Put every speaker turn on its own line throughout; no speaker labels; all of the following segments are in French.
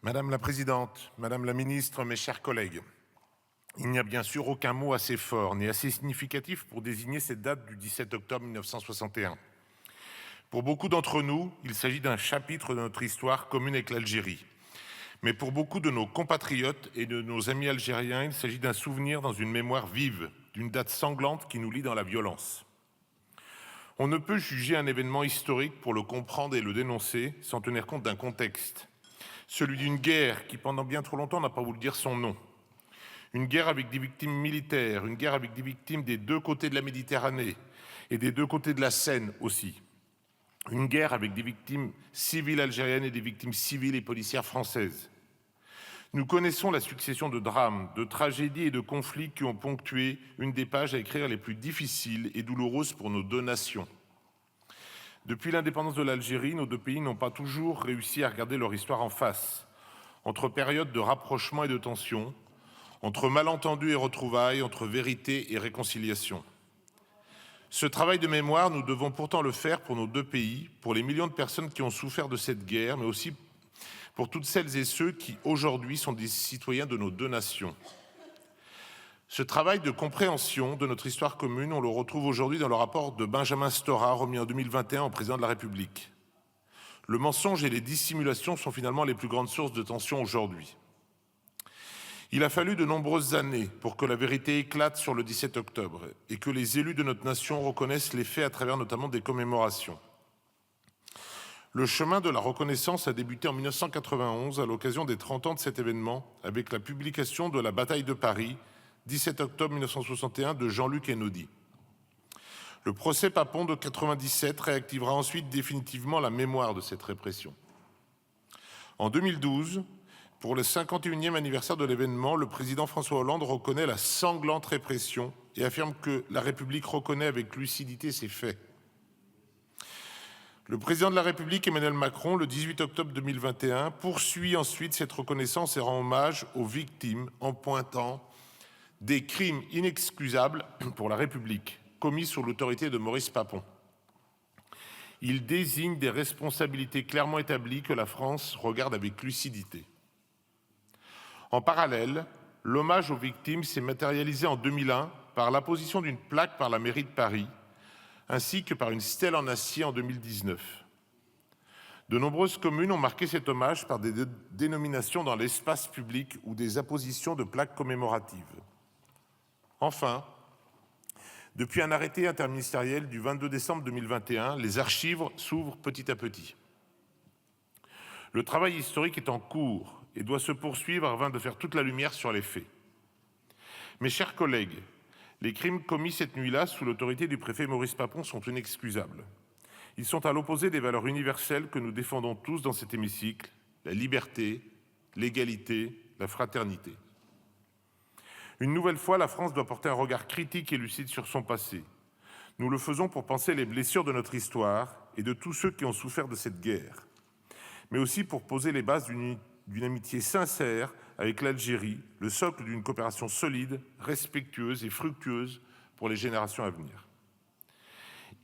Madame la Présidente, Madame la Ministre, mes chers collègues, il n'y a bien sûr aucun mot assez fort ni assez significatif pour désigner cette date du 17 octobre 1961. Pour beaucoup d'entre nous, il s'agit d'un chapitre de notre histoire commune avec l'Algérie. Mais pour beaucoup de nos compatriotes et de nos amis algériens, il s'agit d'un souvenir dans une mémoire vive, d'une date sanglante qui nous lie dans la violence. On ne peut juger un événement historique pour le comprendre et le dénoncer sans tenir compte d'un contexte. Celui d'une guerre qui, pendant bien trop longtemps, n'a pas voulu dire son nom. Une guerre avec des victimes militaires, une guerre avec des victimes des deux côtés de la Méditerranée et des deux côtés de la Seine aussi. Une guerre avec des victimes civiles algériennes et des victimes civiles et policières françaises. Nous connaissons la succession de drames, de tragédies et de conflits qui ont ponctué une des pages à écrire les plus difficiles et douloureuses pour nos deux nations. Depuis l'indépendance de l'Algérie, nos deux pays n'ont pas toujours réussi à regarder leur histoire en face, entre périodes de rapprochement et de tension, entre malentendus et retrouvailles, entre vérité et réconciliation. Ce travail de mémoire, nous devons pourtant le faire pour nos deux pays, pour les millions de personnes qui ont souffert de cette guerre, mais aussi pour toutes celles et ceux qui, aujourd'hui, sont des citoyens de nos deux nations. Ce travail de compréhension de notre histoire commune, on le retrouve aujourd'hui dans le rapport de Benjamin Stora, remis en 2021 au président de la République. Le mensonge et les dissimulations sont finalement les plus grandes sources de tension aujourd'hui. Il a fallu de nombreuses années pour que la vérité éclate sur le 17 octobre et que les élus de notre nation reconnaissent les faits à travers notamment des commémorations. Le chemin de la reconnaissance a débuté en 1991 à l'occasion des 30 ans de cet événement avec la publication de la bataille de Paris, 17 octobre 1961 de Jean-Luc Einaudi. Le procès Papon de 1997 réactivera ensuite définitivement la mémoire de cette répression. En 2012, pour le 51e anniversaire de l'événement, le président François Hollande reconnaît la sanglante répression et affirme que la République reconnaît avec lucidité ces faits. Le président de la République, Emmanuel Macron, le 18 octobre 2021, poursuit ensuite cette reconnaissance et rend hommage aux victimes en pointant des crimes inexcusables pour la République commis sous l'autorité de Maurice Papon. Il désigne des responsabilités clairement établies que la France regarde avec lucidité. En parallèle, l'hommage aux victimes s'est matérialisé en 2001 par l'apposition d'une plaque par la mairie de Paris, ainsi que par une stèle en acier en 2019. De nombreuses communes ont marqué cet hommage par des dénominations dans l'espace public ou des appositions de plaques commémoratives. Enfin, depuis un arrêté interministériel du 22 décembre 2021, les archives s'ouvrent petit à petit. Le travail historique est en cours et doit se poursuivre afin de faire toute la lumière sur les faits. Mes chers collègues, les crimes commis cette nuit-là sous l'autorité du préfet Maurice Papon sont inexcusables. Ils sont à l'opposé des valeurs universelles que nous défendons tous dans cet hémicycle, la liberté, l'égalité, la fraternité. Une nouvelle fois, la France doit porter un regard critique et lucide sur son passé. Nous le faisons pour penser les blessures de notre histoire et de tous ceux qui ont souffert de cette guerre, mais aussi pour poser les bases d'une amitié sincère avec l'Algérie, le socle d'une coopération solide, respectueuse et fructueuse pour les générations à venir.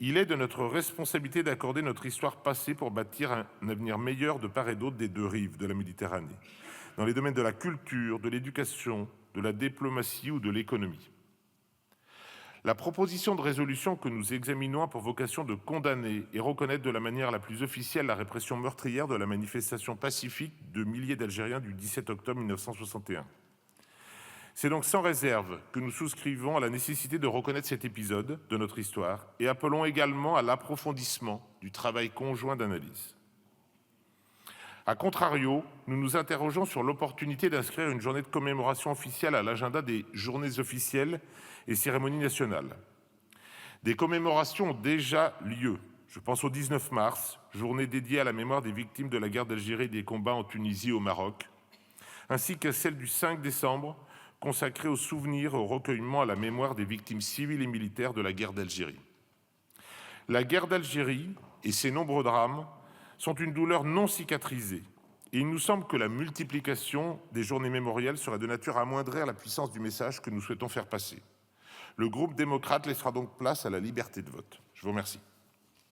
Il est de notre responsabilité d'accorder notre histoire passée pour bâtir un avenir meilleur de part et d'autre des deux rives de la Méditerranée, dans les domaines de la culture, de l'éducation, de la diplomatie ou de l'économie. La proposition de résolution que nous examinons a pour vocation de condamner et reconnaître de la manière la plus officielle la répression meurtrière de la manifestation pacifique de milliers d'Algériens du 17 octobre 1961. C'est donc sans réserve que nous souscrivons à la nécessité de reconnaître cet épisode de notre histoire et appelons également à l'approfondissement du travail conjoint d'analyse. A contrario, nous nous interrogeons sur l'opportunité d'inscrire une journée de commémoration officielle à l'agenda des journées officielles et cérémonies nationales. Des commémorations ont déjà lieu. Je pense au 19 mars, journée dédiée à la mémoire des victimes de la guerre d'Algérie et des combats en Tunisie et au Maroc, ainsi qu'à celle du 5 décembre, consacrée au souvenir et au recueillement à la mémoire des victimes civiles et militaires de la guerre d'Algérie. La guerre d'Algérie et ses nombreux drames sont une douleur non cicatrisée. Et il nous semble que la multiplication des journées mémorielles serait de nature à amoindrir la puissance du message que nous souhaitons faire passer. Le groupe démocrate laissera donc place à la liberté de vote. Je vous remercie.